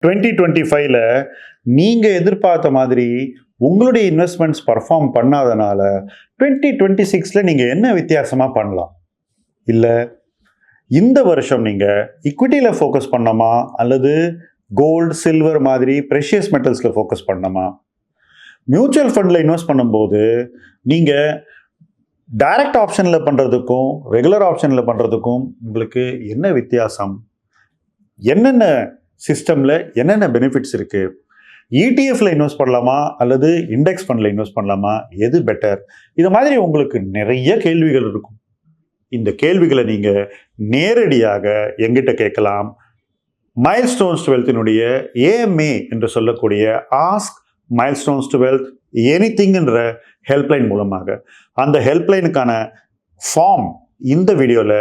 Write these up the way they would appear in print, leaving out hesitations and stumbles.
2025ல நீங்க எதிர்பார்த்த மாதிரி உங்களுடைய இன்வெஸ்ட்மெண்ட்ஸ் பர்ஃபார்ம் பண்ணாதனால 2026ல நீங்க என்ன வித்தியாசமா பண்ணலாம்? இல்ல இந்த வருஷம் நீங்க ஈக்விட்டியில ஃபோக்கஸ் பண்ணணுமா? அல்லது கோல்டு, சில்வர் மாதிரி பிரஷியஸ் மெட்டல்ஸ்ல ஃபோக்கஸ் பண்ணணுமா? மியூச்சுவல் ஃபண்ட்ல இன்வெஸ்ட் பண்ணும்போது நீங்க டைரக்ட் ஆப்ஷன்ல பண்றதுக்கும் ரெகுலர் ஆப்ஷன்ல பண்றதுக்கும் உங்களுக்கு என்ன வித்தியாசம்? என்னென்ன சிஸ்டம்ல என்னென்ன பெனிஃபிட்ஸ் இருக்கு? இடிஎஃப்ல இன்வெஸ்ட் பண்ணலாமா அல்லது இண்டெக்ஸ் ஃபண்ட்ல இன்வெஸ்ட் பண்ணலாமா? எது பெட்டர்? இது மாதிரி உங்களுக்கு நிறைய கேள்விகள் இருக்கும். இந்த கேள்விகளை நீங்க நேரடியாக எங்கிட்ட கேட்கலாம். மைல்ஸ்டோன்ஸ் டு வெல்த்தினுடைய ஏஎம்ஏ என்று சொல்லக்கூடிய ask milestones to wealth anything என்ற ஹெல்ப்லைன் மூலமாக. அந்த ஹெல்ப்லைனுக்கான ஃபார்ம் இந்த வீடியோவில்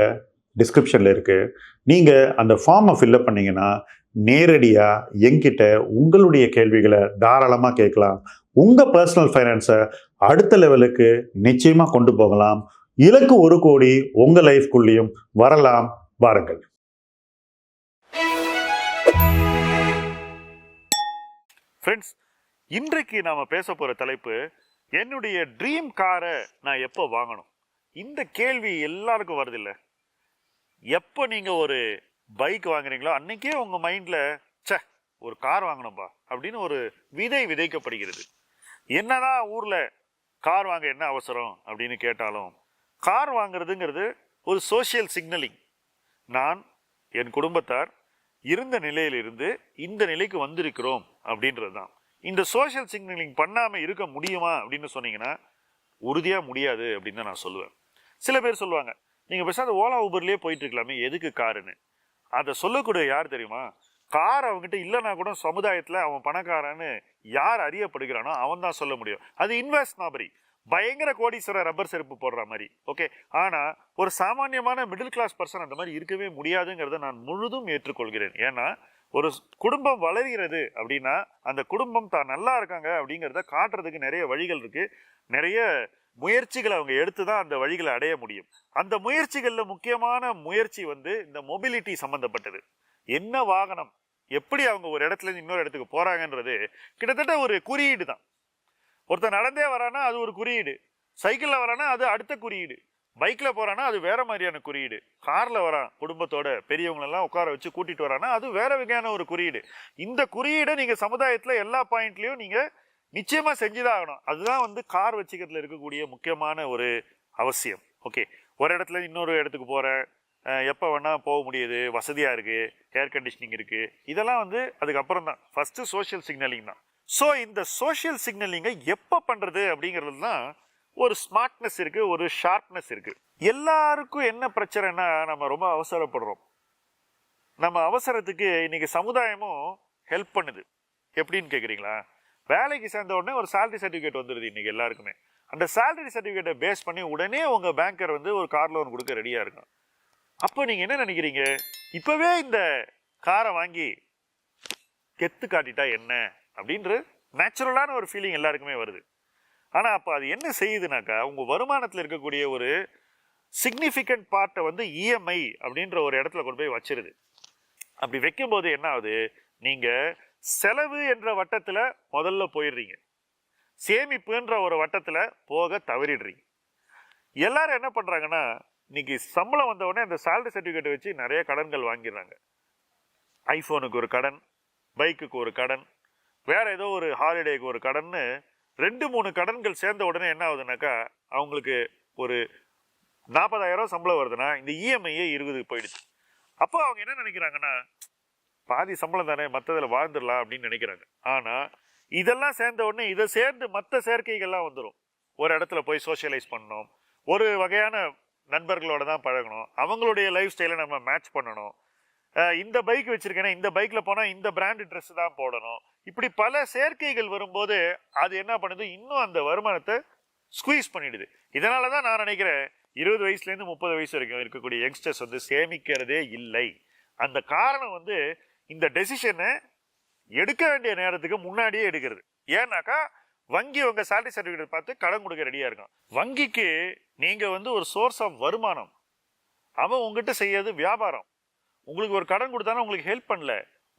டிஸ்கிரிப்ஷனில் இருக்கு. நீங்கள் அந்த ஃபார்மை ஃபில்அப் பண்ணீங்கன்னா நேரடியாக என்கிட்ட உங்களுடைய கேள்விகளை தாராளமாக கேட்கலாம். உங்கள் பர்சனல் ஃபைனான்ஸை அடுத்த லெவலுக்கு நிச்சயமாக கொண்டு போகலாம். இலக்கு 1 கோடி உங்கள் லைஃப்குள்ளேயும் வரலாம். வாருங்கள். ஃப்ரெண்ட்ஸ், இன்றைக்கு நாம் பேச போகிற தலைப்பு, என்னுடைய ட்ரீம் காரை நான் எப்போ வாங்கணும்? இந்த கேள்வி எல்லாருக்கும் வருதில்ல. எப்போ நீங்கள் ஒரு பைக் வாங்குறீங்களோ அன்னைக்கே உங்கள் மைண்டில் ஒரு கார் வாங்கணும்பா அப்படின்னு ஒரு விதை விதைக்கப்படுகிறது. என்னதான் ஊரில் கார் வாங்க என்ன அவசரம் அப்படின்னு கேட்டாலும், கார் வாங்குறதுங்கிறது ஒரு சோஷியல் சிக்னலிங். நான் என் குடும்பத்தார் இருந்த நிலையிலிருந்து இந்த நிலைக்கு வந்திருக்கிறோம் அப்படின்றது தான். இந்த சோஷியல் சிக்னலிங் பண்ணாமல் இருக்க முடியுமா அப்படின்னு சொன்னீங்கன்னா உறுதியாக முடியாது அப்படின்னு தான் நான் சொல்லுவேன். சில பேர் சொல்லுவாங்க, நீங்கள் பேசாத ஓலா ஊபர்லேயே போயிட்டு இருக்கலாமே, எதுக்கு காருன்னு. அதை சொல்லக்கூடிய யார் தெரியுமா? கார் அவங்ககிட்ட இல்லைன்னா கூட சமுதாயத்தில் அவன் பணக்காரன்னு யார் அறியப்படுகிறானோ அவன் தான் சொல்ல முடியும். அது இன்வெஸ்ட் நாபரி, பயங்கர கோடீஸ்வரர் ரப்பர் செருப்பு போடுற மாதிரி. ஓகே, ஆனால் ஒரு சாமானியமான மிடில் கிளாஸ் பர்சன் அந்த மாதிரி இருக்கவே முடியாதுங்கிறத நான் முழுதும் ஏற்றுக்கொள்கிறேன். ஏன்னா ஒரு குடும்பம் வளர்கிறது அப்படின்னா அந்த குடும்பம் தான் நல்லா இருக்காங்க அப்படிங்கிறத காட்டுறதுக்கு நிறைய வழிகள் இருக்கு. நிறைய முயற்சிகளை அவங்க எடுத்து தான் அந்த வழிகளை அடைய முடியும். அந்த முயற்சிகளில் முக்கியமான முயற்சி இந்த மொபிலிட்டி சம்பந்தப்பட்டது. என்ன வாகனம், எப்படி அவங்க ஒரு இடத்துல இருந்து இன்னொரு இடத்துக்கு போறாங்கன்றது கிட்டத்தட்ட ஒரு குறியீடு தான். ஒருத்தர் நடந்தே வரானா அது ஒரு குறியீடு, சைக்கிளில் வரானா அது அடுத்த குறியீடு, பைக்கில் போறானா அது வேற மாதிரியான குறியீடு, காரில் வரான் குடும்பத்தோட பெரியவங்களெல்லாம் உட்கார வச்சு கூட்டிட்டு வரானா அது வேற வகையான ஒரு குறியீடு. இந்த குறியீடை நீங்க சமுதாயத்தில் எல்லா பாயிண்ட்லையும் நீங்க நிச்சயமா செஞ்சுதான் ஆகணும். அதுதான் கார் வச்சுக்கிறதுல இருக்கக்கூடிய முக்கியமான ஒரு அவசியம். ஓகே, ஒரு இடத்துல இன்னொரு இடத்துக்கு போறேன், எப்போ வேணா போக முடியுது, வசதியா இருக்கு, ஏர் கண்டிஷனிங் இருக்கு, இதெல்லாம் அதுக்கப்புறம் தான். ஃபர்ஸ்ட் சோஷியல் சிக்னலிங் தான். ஸோ இந்த சோஷியல் சிக்னலிங்கை எப்போ பண்றது அப்படிங்கிறது தான் ஒரு ஸ்மார்ட்னஸ் இருக்கு, ஒரு ஷார்ப்னஸ் இருக்கு. எல்லாருக்கும் என்ன பிரச்சனைனா, நம்ம ரொம்ப அவசரப்படுறோம். நம்ம அவசரத்துக்கு இன்னைக்கு சமுதாயமும் ஹெல்ப் பண்ணுது. எப்படின்னு கேட்குறீங்களா? வேலைக்கு சேர்ந்த உடனே ஒரு சேலரி சர்டிஃபிகேட் வந்துடுது இன்னைக்கு எல்லாருக்குமே. அந்த சேலரி சர்டிஃபிகேட்டை பேஸ் பண்ணி உடனே உங்க பேங்கர் ஒரு கார் லோன் கொடுக்க ரெடியா இருக்கும். அப்போ நீங்க என்ன நினைக்கிறீங்க? இப்பவே இந்த காரை வாங்கி கெத்து காட்டிட்டா என்ன அப்படின்ற நேச்சுரலான ஒரு ஃபீலிங் எல்லாருக்குமே வருது. ஆனா அப்ப அது என்ன செய்யுதுனாக்கா, உங்க வருமானத்தில் இருக்கக்கூடிய ஒரு சிக்னிஃபிகண்ட் பார்ட்டை இஎம்ஐ அப்படின்ற ஒரு இடத்துல கொண்டு போய் வச்சிருது. அப்படி வைக்கும் போது என்ன ஆகுது? நீங்க செலவு என்ற வட்டத்துல முதல்ல போயிடுறீங்க, சேமிப்புன்ற ஒரு வட்டத்துல போக தவறிடுறீங்க. எல்லாரும் என்ன பண்றாங்கன்னா, இன்னைக்கு சம்பளம் வந்த உடனே அந்த சேலரி சர்டிஃபிகேட் வச்சு நிறைய கடன்கள் வாங்கிடுறாங்க. ஐபோனுக்கு ஒரு கடன், பைக்குக்கு ஒரு கடன், வேற ஏதோ ஒரு ஹாலிடேக்கு ஒரு கடன்னு 2-3 கடன்கள் சேர்ந்த உடனே என்ன ஆகுதுனாக்கா, அவங்களுக்கு ஒரு 40,000 சம்பளம் வருதுன்னா இந்த இஎம்ஐயே 20 போயிடுச்சு. அப்போ அவங்க என்ன நினைக்கிறாங்கன்னா, பாதி சம்பளம் தானே, மற்றதில் வாழ்ந்துடலாம் அப்படின்னு நினைக்கிறாங்க. ஆனா இதெல்லாம் சேர்ந்த உடனே இதை சேர்ந்து மற்ற சேர்க்கைகள்லாம் வந்துடும். ஒரு இடத்துல போய் சோஷியலைஸ் பண்ணணும், ஒரு வகையான நண்பர்களோட தான் பழகணும், அவங்களுடைய லைஃப் ஸ்டைலை நம்ம மேட்ச் பண்ணணும். இந்த பைக் வச்சிருக்கேன்னா இந்த பைக்ல போனா இந்த பிராண்ட் ட்ரெஸ் தான் போடணும். இப்படி பல சேர்க்கைகள் வரும்போது அது என்ன பண்ணுது? இன்னும் அந்த வருமானத்தை ஸ்குவீஸ் பண்ணிடுது. இதனாலதான் நான் நினைக்கிறேன் 20 வயசுல இருந்து 30 வயசு வரைக்கும் இருக்கக்கூடிய யங்ஸ்டர்ஸ் சேமிக்கிறதே இல்லை. அந்த காரணம் இந்த டெசிஷனை எடுக்க வேண்டிய நேரத்துக்கு முன்னாடியே எடுக்கிறது. ஏன்னாக்கா வங்கி உங்க சேலரி சர்டிஃபிகேட் பார்த்து கடன் கொடுக்க ரெடியா இருக்கும். வங்கிக்கு நீங்க ஒரு சோர்ஸ் ஆஃப் வருமானம், அவன் உங்ககிட்ட செய்யறது வியாபாரம். உங்களுக்கு ஒரு கடன் கொடுத்தானா உங்களுக்கு ஹெல்ப் பண்ணல,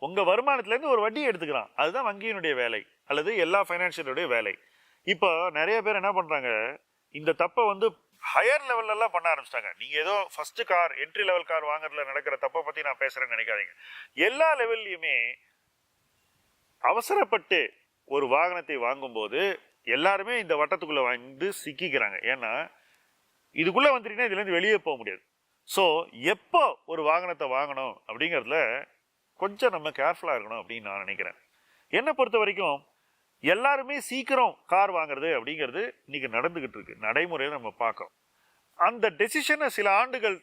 உங்கள் வருமானத்துலேருந்து ஒரு வட்டியை எடுத்துக்கிறான். அதுதான் வங்கியினுடைய வேலை அல்லது எல்லா ஃபைனான்ஷியலுடைய வேலை. இப்போ நிறைய பேர் என்ன பண்ணுறாங்க, இந்த தப்பை வந்து ஹையர் லெவல்லலாம் பண்ண ஆரம்பிச்சிட்டாங்க. நீங்கள் ஏதோ first car, entry level car வாங்குறதுல நடக்கிற தப்பை பற்றி நான் பேசுகிறேன்னு நினைக்காதீங்க. எல்லா லெவல்லையுமே அவசரப்பட்டு ஒரு வாகனத்தை வாங்கும்போது எல்லாருமே இந்த வட்டத்துக்குள்ளே வந்து சிக்கிக்கிறாங்க. ஏன்னா இதுக்குள்ளே வந்துட்டீங்கன்னா இதுலேருந்து வெளியே போக முடியாது. ஸோ எப்போ ஒரு வாகனத்தை வாங்கணும் அப்படிங்கிறதுல கொஞ்சம் நம்ம கேர்ஃபுல்லாக இருக்கணும் அப்படின்னு நான் நினைக்கிறேன். என்னை பொறுத்த வரைக்கும் எல்லாருமே சீக்கிரம் கார் வாங்குறது அப்படிங்கிறது இன்னைக்கு நடந்துகிட்டு இருக்கு, நடைமுறையில் நம்ம பார்க்கறோம். அந்த டெசிஷனை சில ஆண்டுகள்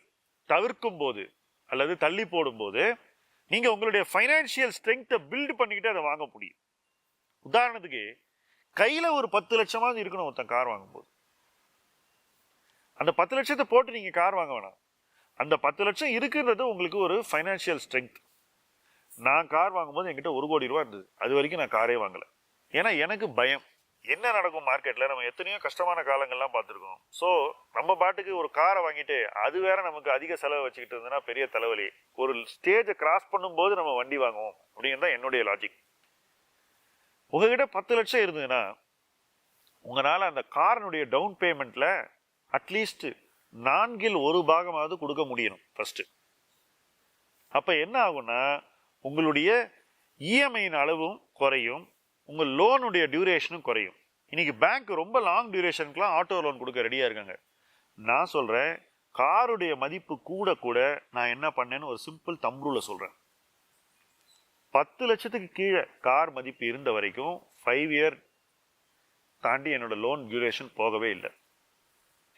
தவிர்க்கும் போது அல்லது தள்ளி போடும்போது நீங்கள் உங்களுடைய ஃபைனான்ஷியல் ஸ்ட்ரென்த்தை பில்டு பண்ணிக்கிட்டு அதை வாங்க முடியும். உதாரணத்துக்கு கையில் ஒரு 10 லட்சமாவது இருக்கணும் ஒருத்தன் கார் வாங்கும்போது. அந்த 10 லட்சத்தை போட்டு நீங்கள் கார் வாங்க வேணாம். அந்த 10 லட்சம் இருக்குன்றது உங்களுக்கு ஒரு ஃபைனான்ஷியல் ஸ்ட்ரென்த். நான் கார் வாங்கும்போது என்கிட்ட 1 கோடி ரூபா இருந்தது. அது வரைக்கும் நான் காரே வாங்கலை. ஏன்னா எனக்கு பயம், என்ன நடக்கும் மார்க்கெட்டில். நம்ம எத்தனையோ கஷ்டமான காலங்கள்லாம் பார்த்துருக்கோம். ஸோ நம்ம பாட்டுக்கு ஒரு காரை வாங்கிட்டு அது வேற நமக்கு அதிக செலவு வச்சுக்கிட்டு இருந்ததுன்னா பெரிய தலைவலி. ஒரு ஸ்டேஜை கிராஸ் பண்ணும்போது நம்ம வண்டி வாங்குவோம் அப்படிங்கிறது தான் என்னுடைய லாஜிக். உங்ககிட்ட 10 லட்சம் இருந்ததுன்னா உங்களால் அந்த காரனுடைய டவுன் பேமெண்ட்டில் அட்லீஸ்ட் 4/1 பாகமாவது கொடுக்க முடியணும் ஃபர்ஸ்ட். அப்போ என்ன ஆகும்னா உங்களுடைய இஎம்ஐயின் அளவும் குறையும், உங்கள் லோனுடைய டியூரேஷனும் குறையும். இன்னைக்கு பேங்க் ரொம்ப லாங் டியூரேஷனுக்குலாம் ஆட்டோ லோன் கொடுக்க ரெடியாக இருக்காங்க. நான் சொல்கிறேன், காருடைய மதிப்பு கூட கூட நான் என்ன பண்ணேன்னு ஒரு சிம்பிள் தம்ப்ரூல சொல்கிறேன். 10 லட்சத்துக்கு கீழே கார் மதிப்பு இருந்த வரைக்கும் 5 இயர் தாண்டி என்னோட லோன் டியூரேஷன் போகவே இல்லை.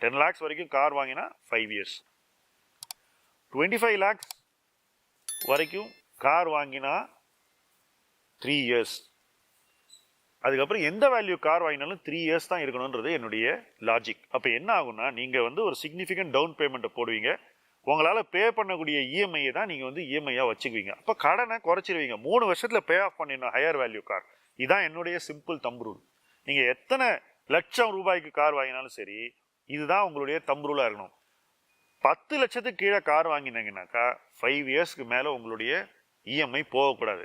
10 lakhs வரைக்கும் கார் வாங்கினா 5 இயர்ஸ், 25 lakhs வரைக்கும் கார் வாங்கினா 3 இயர்ஸ். அதுக்கப்புறம் எந்த வேல்யூ கார் வாங்கினாலும் 3 இயர்ஸ் தான் இருக்கணுன்றது என்னுடைய லாஜிக். அப்போ என்ன ஆகும்னா நீங்கள் வந்து ஒரு சிக்னிஃபிகண்ட் டவுன் பேமெண்ட்டை போடுவீங்க. உங்களால் பே பண்ணக்கூடிய இஎம்ஐயை தான் நீங்கள் வந்து இஎம்ஐயாக வச்சுக்குவீங்க. அப்போ கடனை குறைச்சிருவீங்க. 3 வருஷத்தில் பே ஆஃப் பண்ணிடணும் ஹையர் வேல்யூ கார். இதுதான் என்னுடைய சிம்பிள் தம்ப் ரூல். நீங்கள் எத்தனை லட்சம் ரூபாய்க்கு கார் வாங்கினாலும் சரி, இதுதான் உங்களுடைய தம்ப் ரூலாக இருக்கணும். 10 லட்சத்துக்கு கீழே கார் வாங்கினீங்கன்னாக்கா 5 இயர்ஸ்க்கு மேலே உங்களுடைய இஎம்ஐ போகக்கூடாது.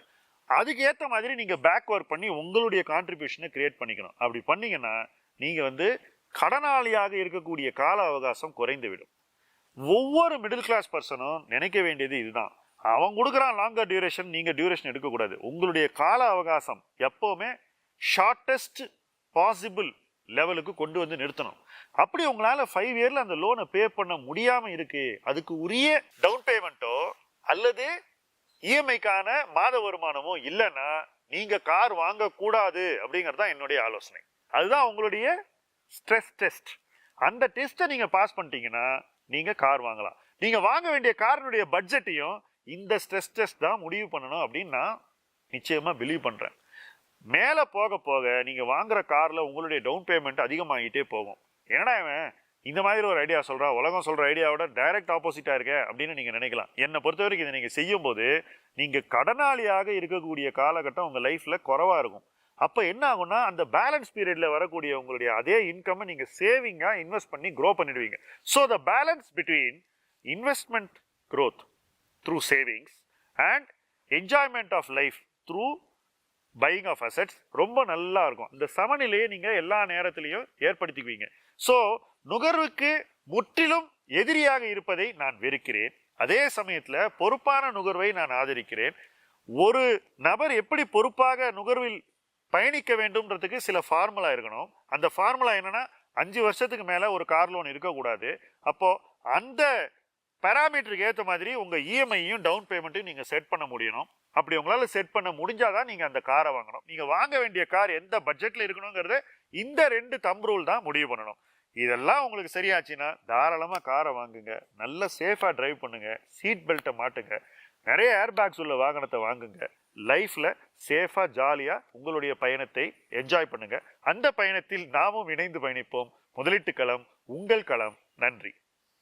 அதுக்கு ஏற்ற மாதிரி நீங்கள் பேக் ஒர்க் பண்ணி உங்களுடைய கான்ட்ரிபியூஷனை கிரியேட் பண்ணிக்கணும். அப்படி பண்ணீங்கன்னா நீங்கள் வந்து கடனாளியாக இருக்கக்கூடிய கால அவகாசம் குறைந்து விடும். ஒவ்வொரு மிடில் கிளாஸ் பர்சனும் நினைக்க வேண்டியது இதுதான். அவன் கொடுக்குறான் லாங்கர் டியூரேஷன், நீங்கள் டியூரேஷன் எடுக்கக்கூடாது. உங்களுடைய கால அவகாசம் எப்போவுமே ஷார்ட்டஸ்ட் பாசிபிள் லெவலுக்கு கொண்டு வந்து நிறுத்தணும். அப்படி உங்களால் 5 இயரில் அந்த லோனை பே பண்ண முடியாமல் இருக்கு, அதுக்கு உரிய டவுன் பேமெண்ட்டோ அல்லது இஎம்ஐக்கான மாத வருமானமோ இல்லைன்னா நீங்கள் கார் வாங்கக்கூடாது அப்படிங்கிறது தான் என்னுடைய ஆலோசனை. அதுதான் உங்களுடைய ஸ்ட்ரெஸ் டெஸ்ட். அந்த டெஸ்ட்டை நீங்கள் பாஸ் பண்ணிட்டீங்கன்னா நீங்கள் கார் வாங்கலாம். நீங்கள் வாங்க வேண்டிய காரினுடைய பட்ஜெட்டையும் இந்த ஸ்ட்ரெஸ் டெஸ்ட் தான் முடிவு பண்ணணும் அப்படின்னு நான் நிச்சயமாக பிலீவ் பண்ணுறேன். மேலே போக போக நீங்கள் வாங்குற காரில் உங்களுடைய டவுன் பேமெண்ட் அதிகமாகிட்டே போகும். ஏன்னா இவன் இந்த மாதிரி ஒரு ஐடியா சொல்கிறா, உலகம் சொல்கிற ஐடியாவோட டைரக்ட் ஆப்போசிட்டாக இருக்க அப்படின்னு நீங்கள் நினைக்கலாம். என்னை பொறுத்த வரைக்கும் இதை நீங்கள் செய்யும்போது நீங்கள் கடனாளியாக இருக்கக்கூடிய காலகட்டம் உங்கள் லைஃப்பில் குறைவாக இருக்கும். அப்போ என்ன ஆகும்னா அந்த பேலன்ஸ் பீரியடில் வரக்கூடிய உங்களுடைய அதே இன்கம்மை நீங்கள் சேவிங்காக இன்வெஸ்ட் பண்ணி க்ரோ பண்ணிடுவீங்க. So the balance between investment growth through savings and enjoyment of life through buying of assets ரொம்ப நல்லா இருக்கும். இந்த சமநிலையை நீங்கள் எல்லா நேரத்திலையும் ஏற்படுத்திக்குவீங்க. ஸோ நுகர்வுக்கு முற்றிலும் எதிரியாக இருப்பதை நான் வெறுக்கிறேன். அதே சமயத்தில் பொறுப்பான நுகர்வை நான் ஆதரிக்கிறேன். ஒரு நபர் எப்படி பொறுப்பாக நுகர்வில் பயணிக்க வேண்டும்ன்றதுக்கு சில ஃபார்முலா இருக்கணும். அந்த ஃபார்முலா என்னன்னா 5 வருஷத்துக்கு மேலே ஒரு கார் லோன் இருக்கக்கூடாது. அப்போ அந்த பேராமீட்டருக்கு ஏற்ற மாதிரி உங்கள் இஎம்ஐயும் டவுன் பேமெண்ட்டையும் நீங்கள் செட் பண்ண முடியணும். அப்படி உங்களால் செட் பண்ண முடிஞ்சாதான் நீங்கள் அந்த காரை வாங்கணும். நீங்கள் வாங்க வேண்டிய கார் எந்த பட்ஜெட்டில் இருக்கணுங்கிறத இந்த 2 தம்ப் ரூல் தான் முடிவு பண்ணணும். இதெல்லாம் உங்களுக்கு சரியாச்சுன்னா தாராளமாக காரை வாங்குங்க, நல்ல சேஃபாக டிரைவ் பண்ணுங்க, சீட் பெல்ட்டை மாட்டுங்க, நிறைய ஏர்பேக்ஸ் உள்ள வாகனத்தை வாங்குங்க. லைஃப்பில் சேஃபாக ஜாலியாக உங்களுடைய பயணத்தை என்ஜாய் பண்ணுங்க. அந்த பயணத்தில் நாமும் இணைந்து பயணிப்போம். முதலீட்டு களம் உங்கள் களம். நன்றி.